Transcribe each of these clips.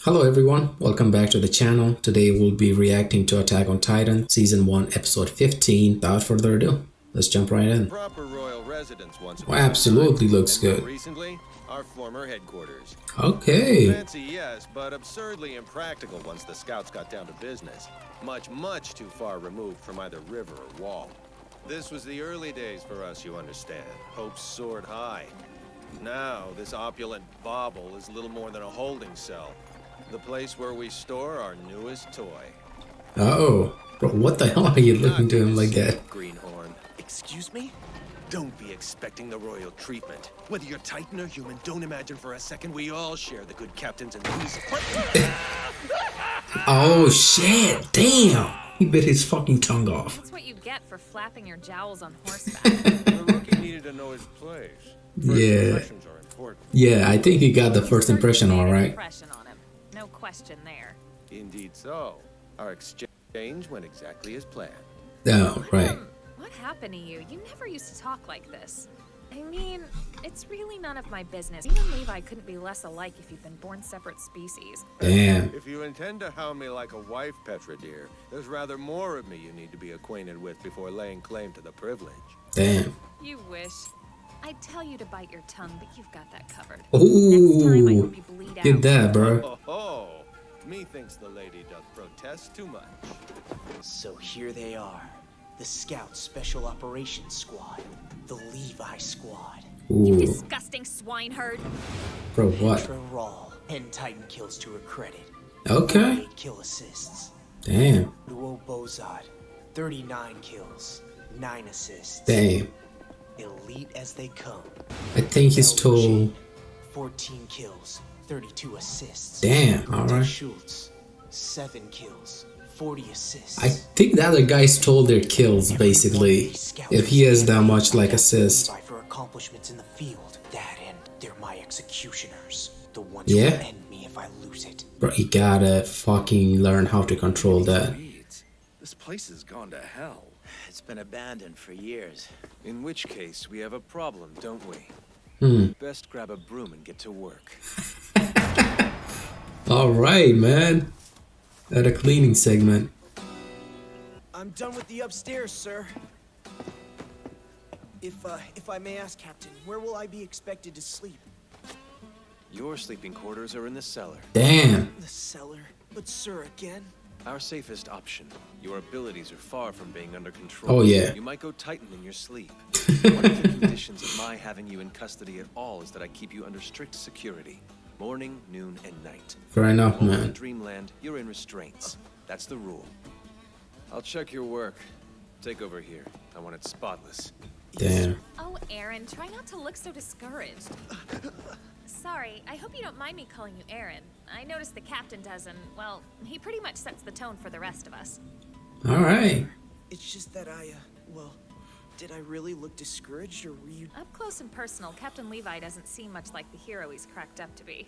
Hello everyone, welcome back to the channel. Today we'll be reacting to Attack on Titan Season 1 Episode 15. Without further ado, let's jump right in. Proper royal residence once Oh, absolutely looks good. Recently, our former headquarters. Okay. Fancy, yes, but absurdly impractical once the scouts got down to business. Much too far removed from either river or wall. This was the early days for us, you understand. Hopes soared high. Now, this opulent bauble is little more than a holding cell. The place where we store our newest toy. Oh, bro, what the hell are you looking to him like that? Greenhorn. Excuse me? Don't be expecting the royal treatment. Whether you're Titan or human, don't imagine for a second we all share the good captains and these. Oh shit, damn! He bit his fucking tongue off. That's what you get for flapping your jowls on horseback. The rookie needed to know his place. First impressions are important. Yeah, I think he got the first impression alright. Impression on him. No question there. Indeed so. Our exchange went exactly as planned. Oh, right. What happened to you? You never used to talk like this. I mean, it's really none of my business. You and Levi couldn't be less alike if you'd been born separate species. Damn. If you intend to hound me like a wife, Petra dear, there's rather more of me you need to be acquainted with before laying claim to the privilege. Damn. You wish. I'd tell you to bite your tongue, but you've got that covered. Ooh, Next time, I hope you bleed get out. that, bro. Oh, methinks the lady doth protest too much. So here they are, the Scout Special Operations Squad, the Levi Squad. You Ooh, disgusting swineherd. bro, what? Petra Rawl, 10 Titan kills to her credit. Okay. 8 kill assists. Damn. Duo Bozad, 39 kills, 9 assists. Damn. Elite as they come. I think he's told. 14 kills, 32 assists. Damn, alright. Schultz, 7 kills, 40 assists. I think the other guys stole their kills, basically. If he has that much, like, assist. For accomplishments in the field, that and they're my executioners. The ones Yeah. who end me if I lose it. Bro, you gotta fucking learn how to control that. This place has gone to hell. It's been abandoned for years. In which case, we have a problem, don't we? Best grab a broom and get to work. Alright, man. At a cleaning segment. I'm done with the upstairs, sir. If I may ask, Captain, where will I be expected to sleep? Your sleeping quarters are in the cellar. Damn. The cellar? But, sir, again? Our safest option. Your abilities are far from being under control. Oh, yeah. You might go Titan in your sleep. One of the conditions of my having you in custody at all is that I keep you under strict security. Morning, noon, and night. Fair enough, Over in man. Dreamland, you're in restraints. That's the rule. I'll check your work. Take over here. I want it spotless. Damn. Oh, Aaron, try not to look so discouraged. Sorry, I hope you don't mind me calling you Aaron. I noticed the captain does, and, well, he pretty much sets the tone for the rest of us. Alright. It's just that well, did I really look discouraged, or were you... Up close and personal, Captain Levi doesn't seem much like the hero he's cracked up to be.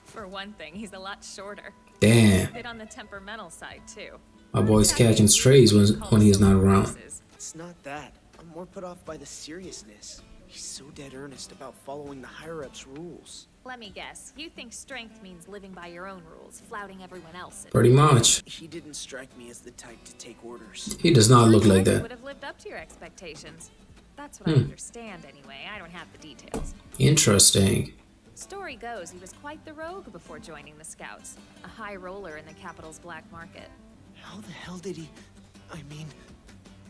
For one thing, he's a lot shorter. Damn. A bit on the temperamental side, too. My boy's catching strays when he's not around. It's not that. I'm more put off by the seriousness. He's so dead earnest about following the higher-ups' rules. Let me guess, you think strength means living by your own rules, flouting everyone else's. Pretty much. He didn't strike me as the type to take orders. He does not look like He that. would have lived up to your expectations. That's what I understand, anyway. I don't have the details. Interesting. Story goes, he was quite the rogue before joining the Scouts. A high roller in the capital's black market. How the hell did he... I mean...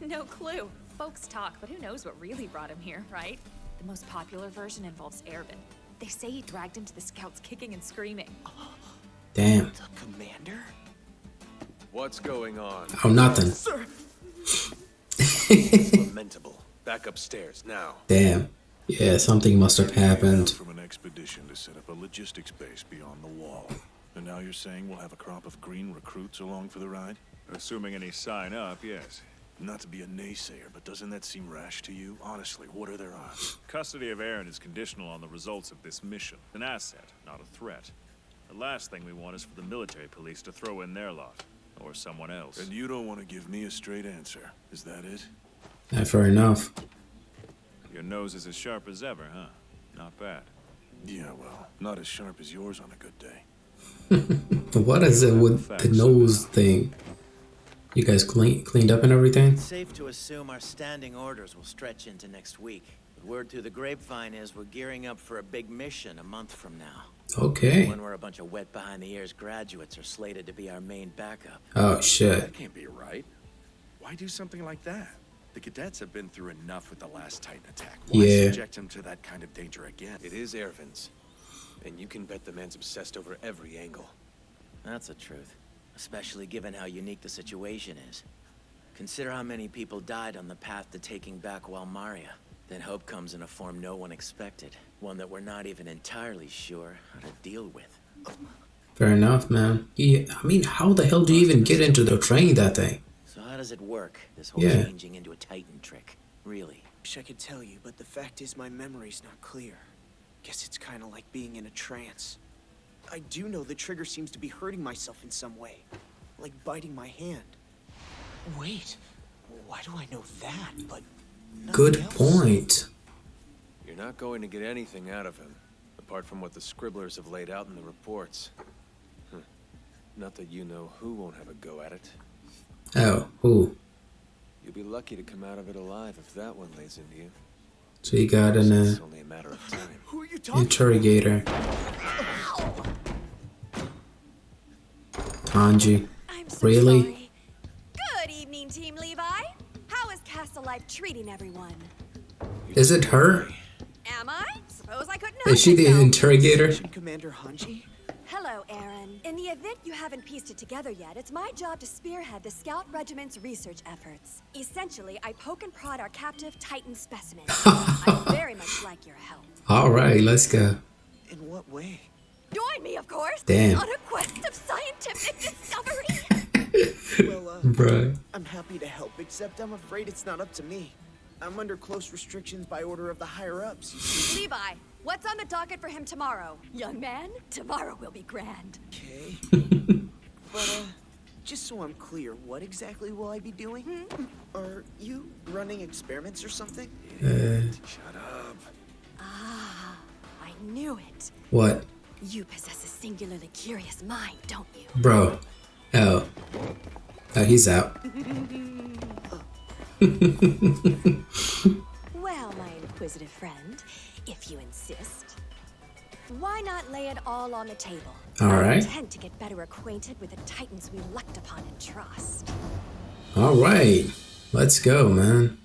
No clue. Folks talk, but who knows what really brought him here, right? The most popular version involves Ervin. They say he dragged him to the Scouts kicking and screaming. Damn. The commander? What's going on? Oh, nothing. Sir! Lamentable. Back upstairs, now. Damn. Yeah, something must have happened. From an expedition to set up a logistics base beyond the wall. And now you're saying we'll have a crop of green recruits along for the ride? Assuming any sign up, yes. Not to be a naysayer, but doesn't that seem rash to you? Honestly, what are their odds? Custody of Aaron is conditional on the results of this mission. An asset, not a threat. The last thing we want is for the military police to throw in their lot. Or someone else. And you don't want to give me a straight answer. Is that it? Fair enough. Your nose is as sharp as ever, huh? Not bad. Yeah, well, not as sharp as yours on a good day. What is it with the nose thing? You guys cleaned up and everything? It's safe to assume our standing orders will stretch into next week. But word through the grapevine is we're gearing up for a big mission a month from now. Okay. One where a bunch of wet behind the ears graduates are slated to be our main backup. Oh shit. That can't be right. Why do something like that? The cadets have been through enough with the last Titan attack. Why Yeah. subject them to that kind of danger again? It is Ervin's. And you can bet the man's obsessed over every angle. That's the truth. Especially given how unique the situation is. Consider how many people died on the path to taking back Walmaria. Then hope comes in a form no one expected. One that we're not even entirely sure how to deal with. Fair enough, man. Yeah, I mean, how the hell do you even get into the train that thing? So how does it work, this whole Yeah. changing into a Titan trick? Really? Wish I could tell you, but the fact is my memory's not clear. Guess it's kind of like being in a trance. I do know the trigger seems to be hurting myself in some way. Like biting my hand. Wait, why do I know that, but Good nothing else? point. You're not going to get anything out of him, apart from what the scribblers have laid out in the reports. Not that you know who won't have a go at it. Oh, ooh. You'll be lucky to come out of it alive if that one lays into you. So you got an It's only a matter of time. Who are you talking interrogator. Tanji. I'm so Really? sorry. Good evening, Team Levi. How is Castle Life treating everyone? Is it her? Am I? Suppose I couldn't help Is she the myself. interrogator? Station Commander Hanji? Hello, Aaron. In the event you haven't pieced it together yet, it's my job to spearhead the Scout Regiment's research efforts. Essentially, I poke and prod our captive Titan specimens. I'd very much like your help. Alright, let's go. In what way? Join me, of course, Damn. on a quest of scientific discovery. Well, Bruh. I'm happy to help, except I'm afraid it's not up to me. I'm under close restrictions by order of the higher-ups, you see. Levi, what's on the docket for him tomorrow? Young man, tomorrow will be grand. Okay. But, just so I'm clear, what exactly will I be doing? Are you running experiments or something? Shut up. Ah, I knew it. What? You possess a singularly curious mind, don't you? Bro. Oh. Oh, he's out. Well, my inquisitive friend, if you insist. Why not lay it all on the table? All I right. intend to get better acquainted with the titans we looked upon and trust. Alright. Let's go, man.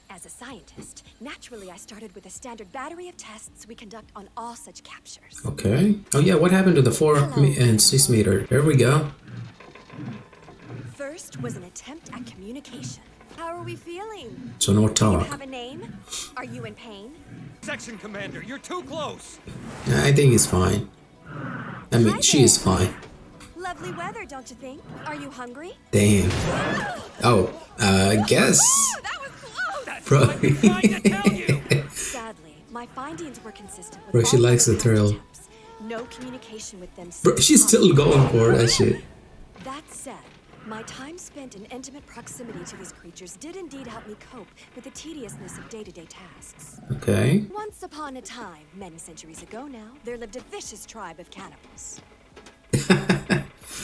As a scientist, naturally I started with a standard battery of tests we conduct on all such captures. Okay. Oh yeah, what happened to the 4 and 6 meter? There we go. First was an attempt at communication. How are we feeling? So no Do you talk. have a name? Are you in pain? Section Commander, you're too close. I think he's fine. I mean, Hi she is there. fine. Lovely weather, don't you think? Are you hungry? Damn. Oh, I guess. That was close! That's Bro. what I've been trying to tell you. Sadly, my findings were consistent with Bro, she all likes other the thrill. attempts. No communication with them. Bro, seems she's still possible. going for that shit. That said, my time spent in intimate proximity to these creatures did indeed help me cope with the tediousness of day-to-day tasks. Okay. Once upon a time, many centuries ago now, there lived a vicious tribe of cannibals.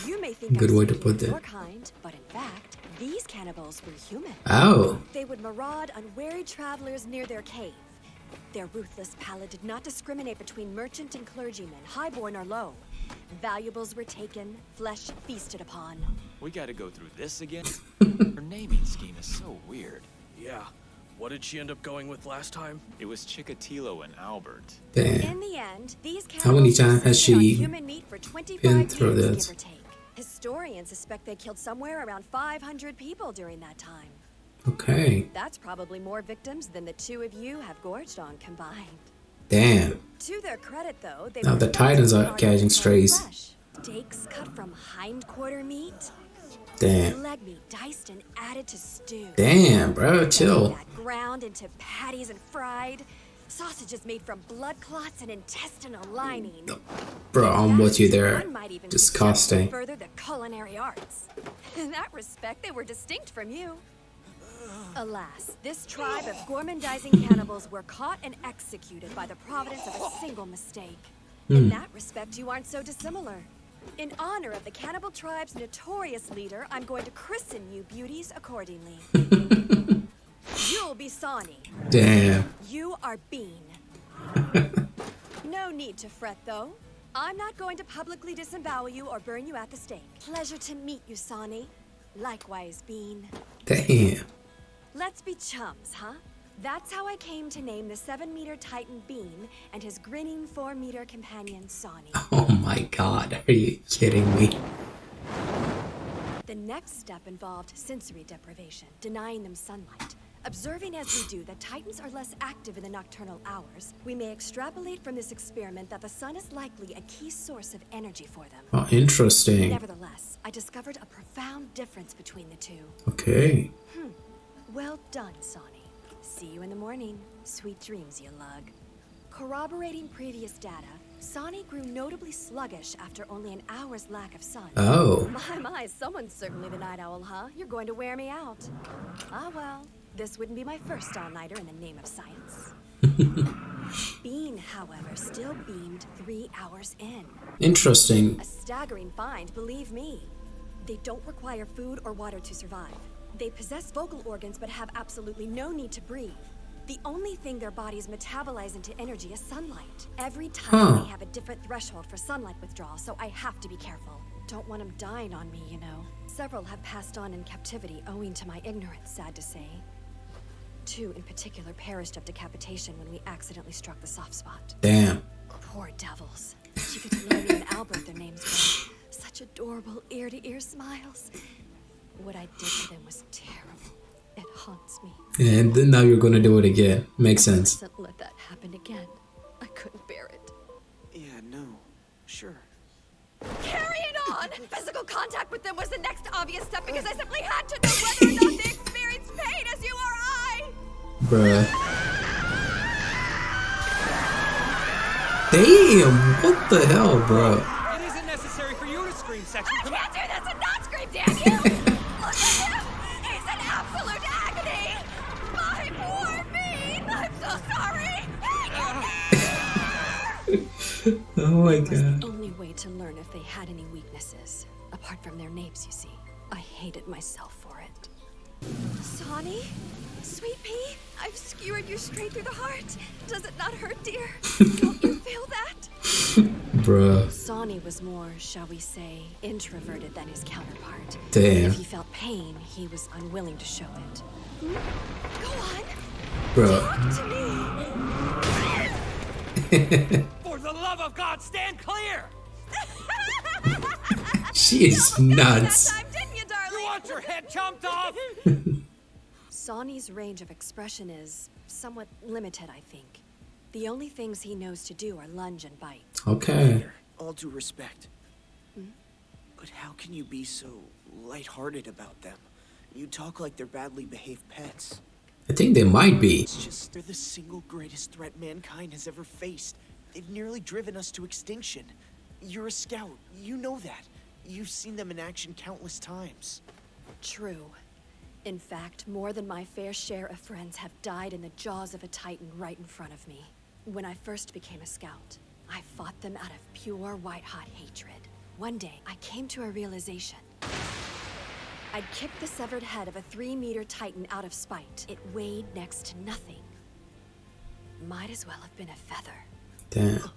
You may think Good I'm way to speaking put of that. your kind, but in fact, these cannibals were human. Oh. They would maraud unwary travelers near their cave. Their ruthless palate did not discriminate between merchant and clergyman, highborn or low. Valuables were taken, flesh feasted upon. We gotta go through this again? Her naming scheme is so weird. Yeah. What did she end up going with last time? It was Chikatilo and Albert. Damn. In the end, these How many cannibals times has subsisted on she human meat for 25 been through years, this? give or take. Historians suspect they killed somewhere around 500 people during that time. Okay. That's probably more victims than the two of you have gorged on combined. Damn. To their credit, though, they Now were the Titans are fed catching on strays. flesh. Steaks cut from hindquarter meat. Damn. Leg meat diced and added to stew. Damn, bro. Chill. That ground into patties and fried. Sausages made from blood clots and intestinal lining. Bro, I'm with you there. One might even Disgusting. suggest further the culinary arts. In that respect, they were distinct from you. Alas, this tribe of gormandizing cannibals were caught and executed by the providence of a single mistake. In that respect, you aren't so dissimilar. In honor of the cannibal tribe's notorious leader, I'm going to christen you beauties accordingly. You'll be Sawney. Damn. You are Bean. No need to fret, though. I'm not going to publicly disembowel you or burn you at the stake. Pleasure to meet you, Sawney. Likewise, Bean. Damn. Let's be chums, huh? That's how I came to name the 7-meter Titan Bean and his grinning 4-meter companion Sawney. Oh my god, are you kidding me? The next step involved sensory deprivation, denying them sunlight. Observing as we do that Titans are less active in the nocturnal hours, we may extrapolate from this experiment that the sun is likely a key source of energy for them. Oh, interesting. Nevertheless, I discovered a profound difference between the two. Okay. Well done, Sawney. See you in the morning. Sweet dreams, you lug. Corroborating previous data, Sawney grew notably sluggish after only an hour's lack of sun. Oh. My, someone's certainly the night owl, huh? You're going to wear me out. Ah, well, this wouldn't be my first all-nighter in the name of science. Bean, however, still beamed 3 hours in. Interesting. A staggering find, believe me. They don't require food or water to survive. They possess vocal organs but have absolutely no need to breathe. The only thing their bodies metabolize into energy is sunlight. Every time they have a different threshold for sunlight withdrawal, so I have to be careful. Don't want them dying on me, you know. Several have passed on in captivity owing to my ignorance, sad to say. 2 in particular perished of decapitation when we accidentally struck the soft spot. Damn. Poor devils. Chicoteloni and Albert, their names were. Such adorable ear-to-ear smiles. What I did to them was terrible. It haunts me. And then now you're gonna do it again. Makes sense. Mustn't let that happen again. I couldn't bear it. Yeah, no. Sure. Carry it on! Physical contact with them was the next obvious step because I simply had to know whether or not they experienced pain as you or I! Bruh. Damn! What the hell, bro? It isn't necessary for you to scream, Section. I can't do this and not scream, damn you! Look at him! He's in absolute agony! My poor Bean! I'm so sorry! Oh my It was god. the only way to learn if they had any weaknesses. Apart from their names, you see. I hated myself for it. Sawney? Sweet pea? I've skewered you straight through the heart. Does it not hurt, dear? Don't you feel that? Bruh. Sawney was more, shall we say, introverted than his counterpart. Damn. If he felt pain, he was unwilling to show it. Go on. Bruh. Talk to me. For the love of God, stand clear! She is nuts. That time, didn't you, darling? You want your head chomped off? Sawney's range of expression is somewhat limited, I think. The only things he knows to do are lunge and bite. Okay. All due respect. But how can you be so lighthearted about them? You talk like they're badly behaved pets. I think they might be. It's just they're the single greatest threat mankind has ever faced. They've nearly driven us to extinction. You're a scout. You know that. You've seen them in action countless times. True. In fact, more than my fair share of friends have died in the jaws of a Titan right in front of me. When I first became a scout, I fought them out of pure white-hot hatred. One day, I came to a realization. I'd kicked the severed head of a 3-meter Titan out of spite. It weighed next to nothing. Might as well have been a feather. Damn.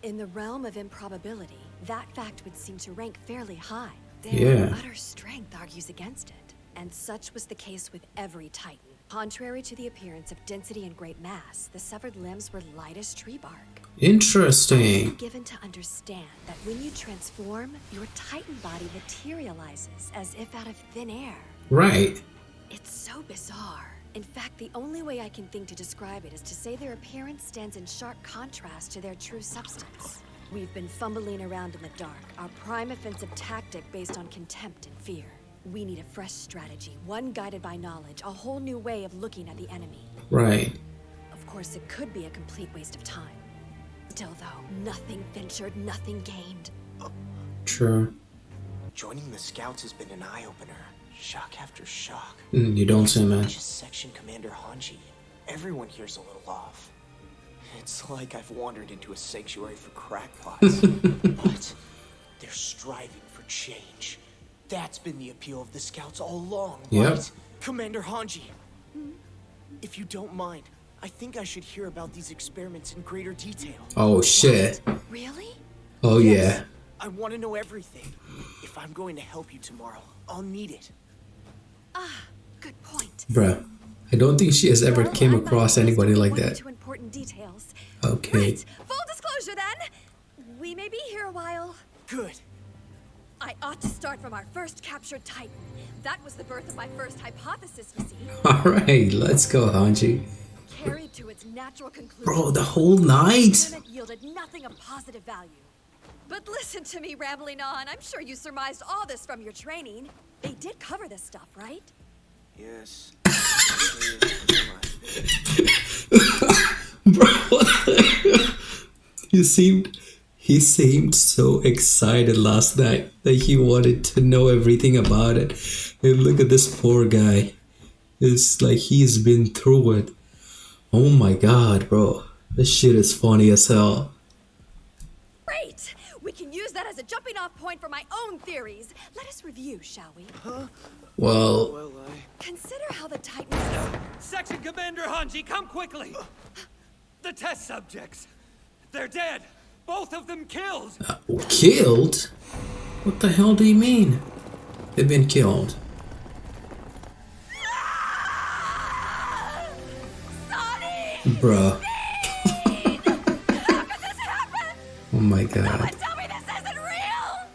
In the realm of improbability, that fact would seem to rank fairly high. Yeah. Their utter strength argues against it. And such was the case with every Titan. Contrary to the appearance of density and great mass, the severed limbs were light as tree bark. Interesting. Given to understand that when you transform, your Titan body materializes as if out of thin air. Right. It's so bizarre. In fact, the only way I can think to describe it is to say their appearance stands in sharp contrast to their true substance. We've been fumbling around in the dark, our prime offensive tactic based on contempt and fear. We need a fresh strategy, one guided by knowledge, a whole new way of looking at the enemy. Right. Of course, it could be a complete waste of time. Still, though, nothing ventured, nothing gained. True. Joining the scouts has been an eye-opener. Shock after shock. You don't say, man. Just Section Commander Hanji. Everyone here's a little off. It's like I've wandered into a sanctuary for crackpots. But They're striving for change. That's been the appeal of the Scouts all along, Yep. right? Commander Hanji, if you don't mind, I think I should hear about these experiments in greater detail. Oh shit. Really? Oh Yes, yeah. I want to know everything. If I'm going to help you tomorrow, I'll need it. Good point. Bruh. I don't think she has ever Well, came I might across just anybody be like one or that. two important details. Okay. Right. Full disclosure then. We may be here a while. Good. I ought to start from our first captured Titan. That was the birth of my first hypothesis, you see. Alright, let's go, Hanji. Carried to its natural conclusion. Bro, the whole night? Experiment yielded nothing of positive value. But listen to me rambling on. I'm sure you surmised all this from your training. They did cover this stuff, right? Yes. Bro. He seemed so excited last night that he wanted to know everything about it. And look at this poor guy. It's like he's been through it. Oh my god, bro. This shit is funny as hell. Great! We can use that as a jumping off point for my own theories. Let us review, shall we? Well, Consider how the Titan... Section Commander Hanji, come quickly! The test subjects. They're dead. Both of them killed. killed? What the hell do you mean? They've been killed. Bruh. Oh my god. Tell me this isn't real!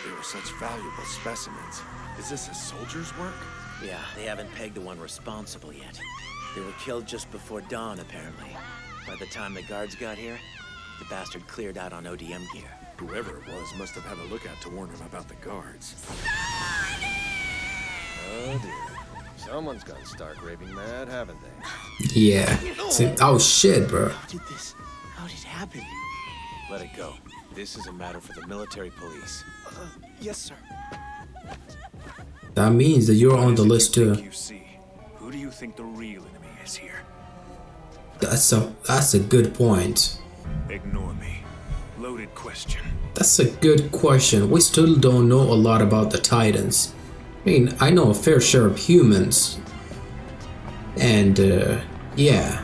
They were such valuable specimens. Is this a soldier's work? Yeah, they haven't pegged the one responsible yet. They were killed just before dawn, apparently. By the time the guards got here, the bastard cleared out on ODM gear. Whoever it was must have had a lookout to warn him about the guards. Oh dear. Someone's gone stark raving mad, haven't they? Yeah. Oh shit, bro. How did it happen? Let it go. This is a matter for the military police. Yes, sir. That means that you're on the list too. You see, who do you think the real enemy is here? That's a good point. Ignore me. Loaded question. That's a good question. We still don't know a lot about the Titans. I mean, I know a fair share of humans. And, yeah.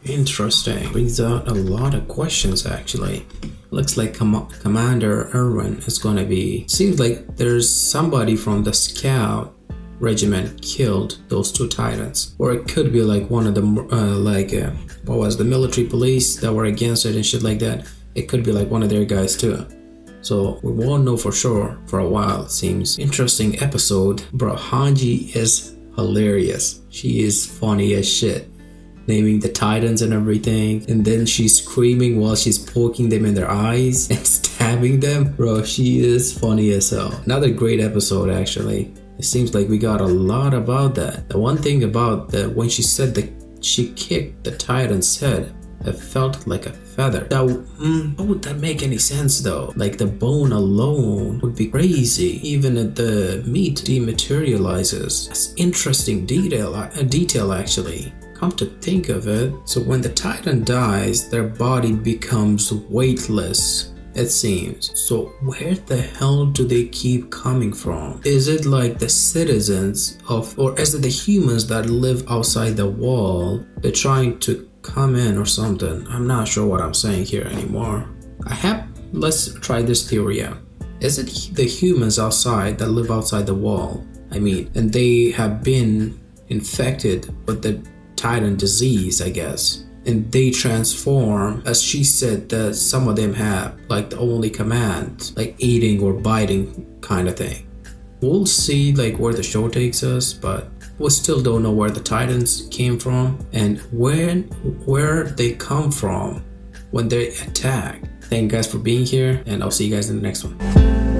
Interesting. Brings out a lot of questions, actually. Looks like Commander Irwin is gonna be... Seems like there's somebody from the Scout regiment killed those two Titans. Or it could be like one of the, what was the military police that were against it and shit like that. It could be like one of their guys too. So we won't know for sure for a while, it seems. Interesting episode. Bro, Hanji is hilarious. She is funny as shit. Naming the Titans and everything. And then she's screaming while she's poking them in their eyes and stabbing them. Bro, she is funny as hell. Another great episode, actually. It seems like we got a lot about that. The one thing about that, when she said that she kicked the Titan's head, it felt like a feather. How would that make any sense though? Like the bone alone would be crazy. Even if the meat dematerializes. That's interesting detail actually. Come to think of it, so when the Titan dies, their body becomes weightless, it seems. So where the hell do they keep coming from? Is it like the citizens of, or is it the humans that live outside the wall? They're trying to come in or something. I'm not sure what I'm saying here anymore. Let's try this theory out. Is it the humans outside that live outside the wall? I mean, and they have been infected with the Titan disease, I guess, and they transform, as she said that some of them have, like the only command, like eating or biting kind of thing. We'll see like where the show takes us, but we still don't know where the Titans came from and where they come from when they attack. Thank you guys for being here, and I'll see you guys in the next one.